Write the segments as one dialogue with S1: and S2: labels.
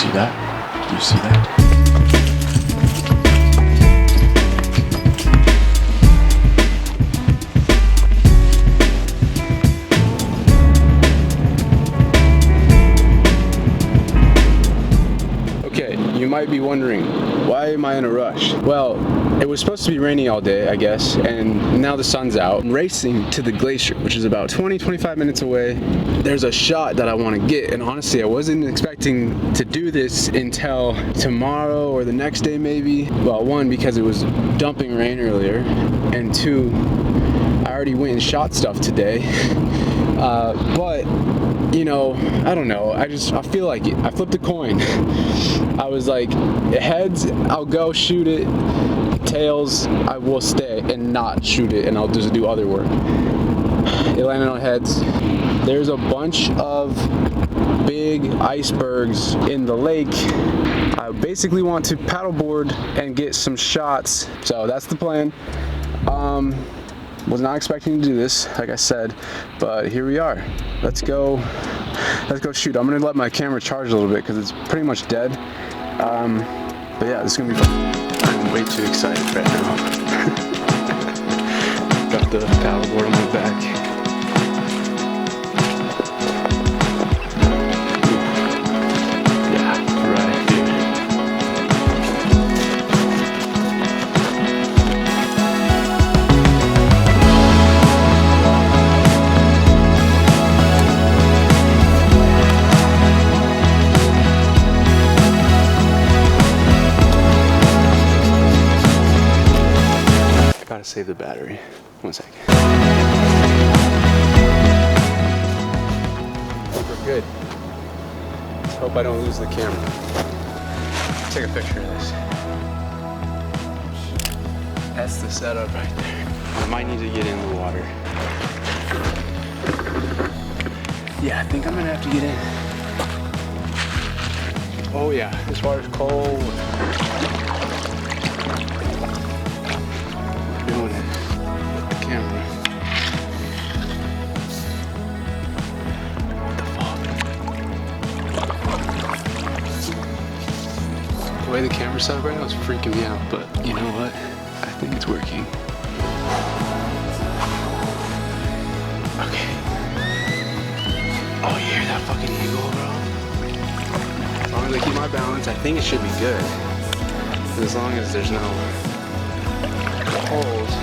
S1: see that? Do you see that? You might be wondering, why am I in a rush? Well, it was supposed to be rainy all day, I guess, and now the sun's out. I'm racing to the glacier, which is about 20-25 minutes away. There's a shot that I want to get, and honestly, I wasn't expecting to do this until tomorrow or the next day maybe. Well, one, because it was dumping rain earlier, and two, I already went and shot stuff today. But you know, I don't know, I feel like it. I flipped a coin. I was like, heads, I'll go shoot it. Tails, I will stay and not shoot it, and I'll just do other work. It landed on heads. There's a bunch of big icebergs in the lake. I basically want to paddleboard and get some shots, so that's the plan. Was not expecting to do this, like I said, but here we are. Let's go shoot. I'm gonna let my camera charge a little bit because it's pretty much dead. But yeah, this is gonna be fun. I'm way too excited right now. Got the paddleboard on my back. Gotta save the battery. 1 second. We're good. Let's hope I don't lose the camera. Take a picture of this. That's the setup right there. I might need to get in the water. Yeah, I think I'm gonna have to get in. Oh yeah, this water's cold. Doing it with the camera. What the fuck? The way the camera's set up right now is freaking me out, but you know what? I think it's working. Okay. Oh, you hear that fucking eagle, bro? As long as I keep my balance, I think it should be good. As long as there's no holes.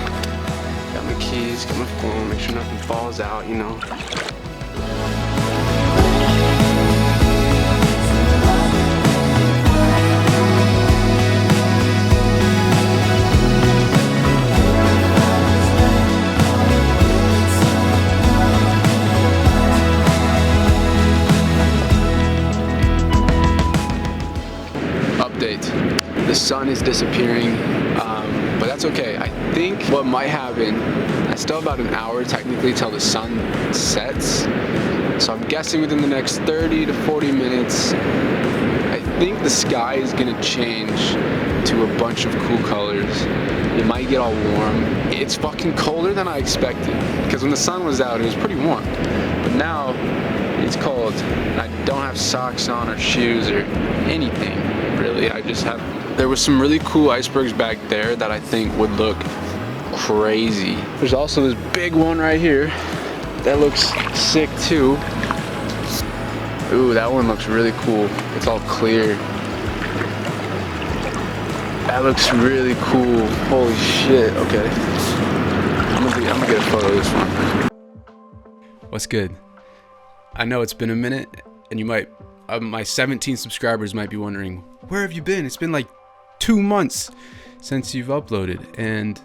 S1: Got my keys, got my phone, make sure nothing falls out, you know. The sun is disappearing, but that's okay. I think what might happen, I still have about an hour technically till the sun sets, so I'm guessing within the next 30 to 40 minutes, I think the sky is gonna change to a bunch of cool colors. It might get all warm. It's fucking colder than I expected, because when the sun was out, it was pretty warm, but now it's cold, and I don't have socks on or shoes or anything, really. I just have, there was some really cool icebergs back there that I think would look crazy. There's also this big one right here that looks sick too. Ooh, that one looks really cool. It's all clear. That looks really cool. Holy shit, okay. I'm gonna get a photo of this one. What's good? I know it's been a minute, and you might, my 17 subscribers might be wondering, where have you been? It's been like 2 months since you've uploaded, and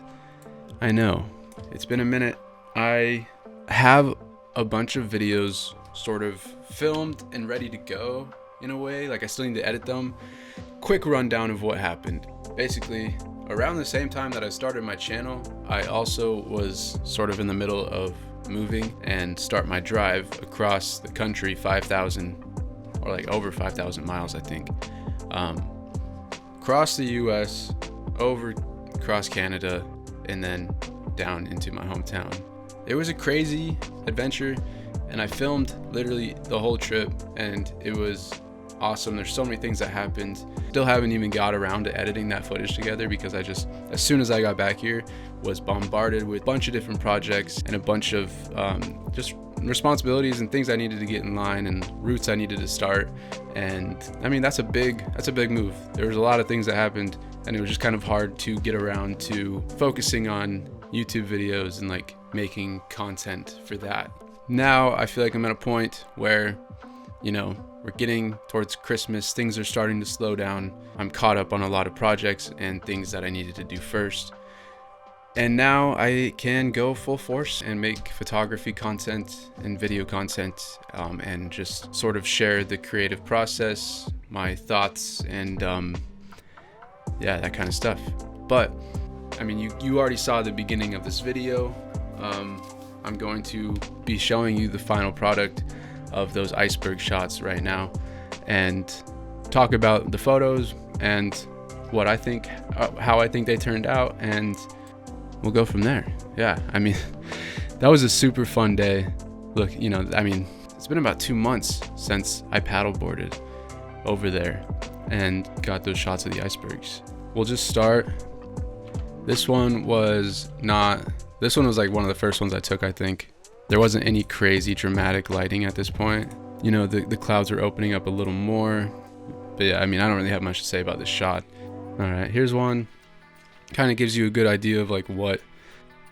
S1: I know, it's been a minute. I have a bunch of videos sort of filmed and ready to go in a way, like I still need to edit them. Quick rundown of what happened. Basically, around the same time that I started my channel, I also was sort of in the middle of moving and start my drive across the country, 5,000 or like over 5,000 miles, I think. Across the US, over across Canada, and then down into my hometown. It was a crazy adventure, and I filmed literally the whole trip, and it was awesome. There's so many things that happened. Still haven't even got around to editing that footage together because I just, as soon as I got back here, was bombarded with a bunch of different projects and a bunch of just responsibilities and things I needed to get in line and routes I needed to start. And I mean, that's a big move. There was a lot of things that happened, and it was just kind of hard to get around to focusing on YouTube videos and like making content for that. Now I feel like I'm at a point where, you know, we're getting towards Christmas, things are starting to slow down. I'm caught up on a lot of projects and things that I needed to do first. And now I can go full force and make photography content and video content, and just sort of share the creative process, my thoughts, and yeah, that kind of stuff. But I mean, you already saw the beginning of this video. I'm going to be showing you the final product of those iceberg shots right now and talk about the photos and what I think, how I think they turned out, and we'll go from there. Yeah, I mean, that was a super fun day. Look, you know, I mean, it's been about 2 months since I paddleboarded over there and got those shots of the icebergs. We'll just start. This one was like one of the first ones I took, I think. There wasn't any crazy dramatic lighting at this point. You know, the clouds were opening up a little more. But yeah, I mean, I don't really have much to say about this shot. All right, here's one. Kind of gives you a good idea of like what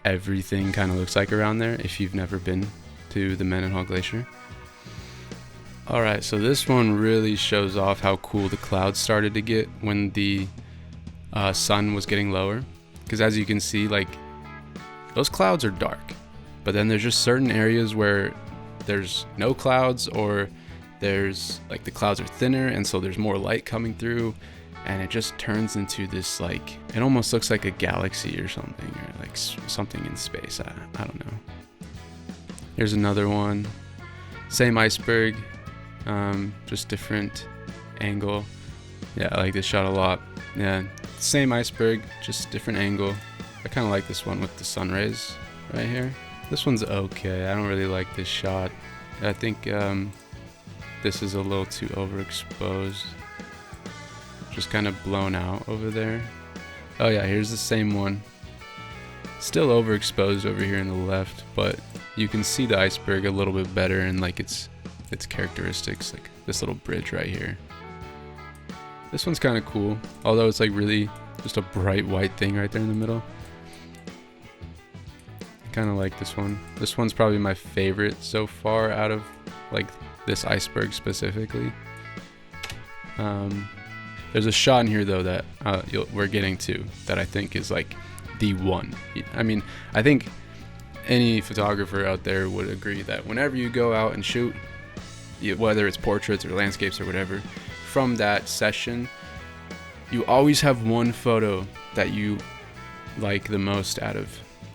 S1: everything kind of looks like around there if you've never been to the Mendenhall Glacier. All right, so this one really shows off how cool the clouds started to get when the sun was getting lower. Because as you can see, like, those clouds are dark, but then there's just certain areas where there's no clouds, or there's like the clouds are thinner and so there's more light coming through, and it just turns into this, like, it almost looks like a galaxy or something, or like something in space. I don't know. Here's another one, same iceberg, just different angle. Yeah, I like this shot a lot. Yeah, same iceberg, just different angle. I kind of like this one with the sun rays right here. This one's okay. I don't really like this shot. I think this is a little too overexposed. Just kind of blown out over there. Oh yeah, here's the same one. Still overexposed over here on the left, but you can see the iceberg a little bit better and like its characteristics, like this little bridge right here. This one's kind of cool, although it's like really just a bright white thing right there in the middle. I kind of like this one. This one's probably my favorite so far out of like this iceberg specifically. There's a shot in here though that we're getting to that I think is like the one. I mean, I think any photographer out there would agree that whenever you go out and shoot, whether it's portraits or landscapes or whatever, from that session, you always have one photo that you like the most out of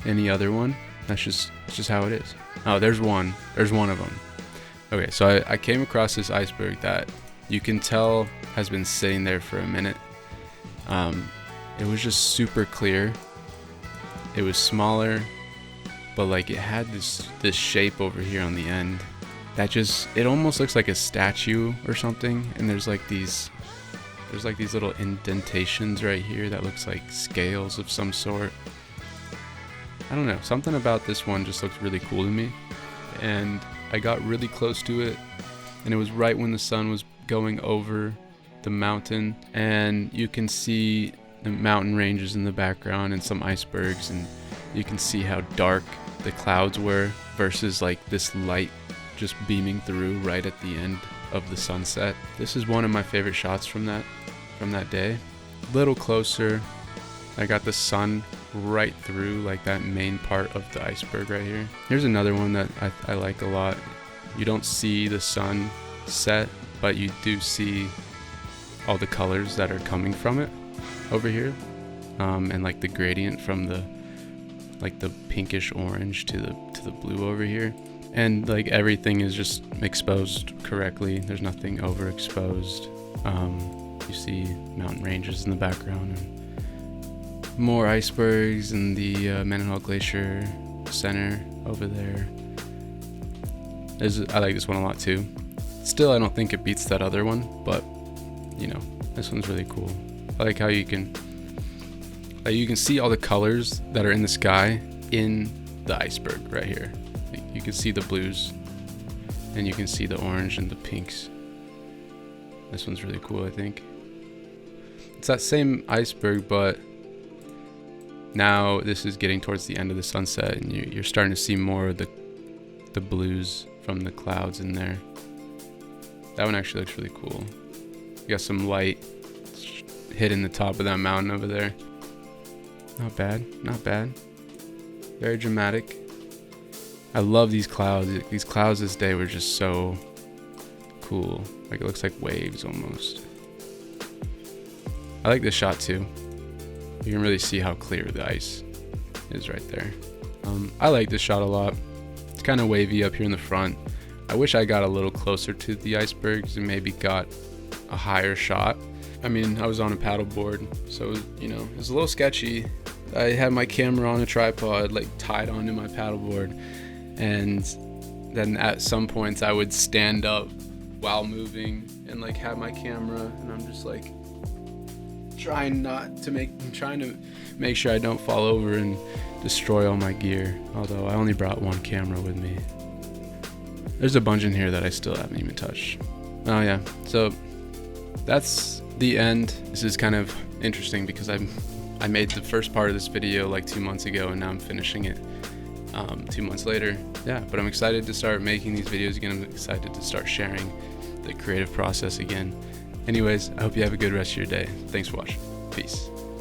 S1: any other one. It's just how it is. Oh, there's one of them. Okay, so I came across this iceberg that you can tell has been sitting there for a minute. It was just super clear. It was smaller, but like it had this shape over here on the end that just, it almost looks like a statue or something. And there's like these little indentations right here that looks like scales of some sort. I don't know, something about this one just looked really cool to me, and I got really close to it, and it was right when the sun was going over the mountain, and you can see the mountain ranges in the background and some icebergs, and you can see how dark the clouds were versus like this light just beaming through right at the end of the sunset. This is one of my favorite shots from that day. A little closer, I got the sun right through like that main part of the iceberg right here. Here's another one that I like a lot. You don't see the sun set, but you do see all the colors that are coming from it over here, and like the gradient from the pinkish orange to the blue over here, and like everything is just exposed correctly. There's nothing overexposed. You see mountain ranges in the background and more icebergs in the Mendenhall Glacier center over there. I like this one a lot too. Still, I don't think it beats that other one, but you know, this one's really cool. I like how you can see all the colors that are in the sky in the iceberg right here. You can see the blues, and you can see the orange and the pinks. This one's really cool, I think. It's that same iceberg, but now this is getting towards the end of the sunset, and you're starting to see more of the blues from the clouds in there. That one actually looks really cool. You got some light hitting the top of that mountain over there. Not bad, not bad. Very dramatic. I love these clouds. These clouds this day were just so cool. Like, it looks like waves almost. I like this shot too. You can really see how clear the ice is right there. I like this shot a lot. It's kind of wavy up here in the front. I wish I got a little closer to the icebergs and maybe got a higher shot. I mean, I was on a paddleboard, so you know, it was a little sketchy. I had my camera on a tripod, like tied onto my paddleboard, and then at some points I would stand up while moving and like have my camera, and I'm just like trying to make sure I don't fall over and destroy all my gear. Although I only brought one camera with me. There's a bunch in here that I still haven't even touched. Oh yeah, so that's the end. This is kind of interesting because I made the first part of this video like 2 months ago, and now I'm finishing it 2 months later. Yeah, but I'm excited to start making these videos again. I'm excited to start sharing the creative process again. Anyways, I hope you have a good rest of your day. Thanks for watching. Peace.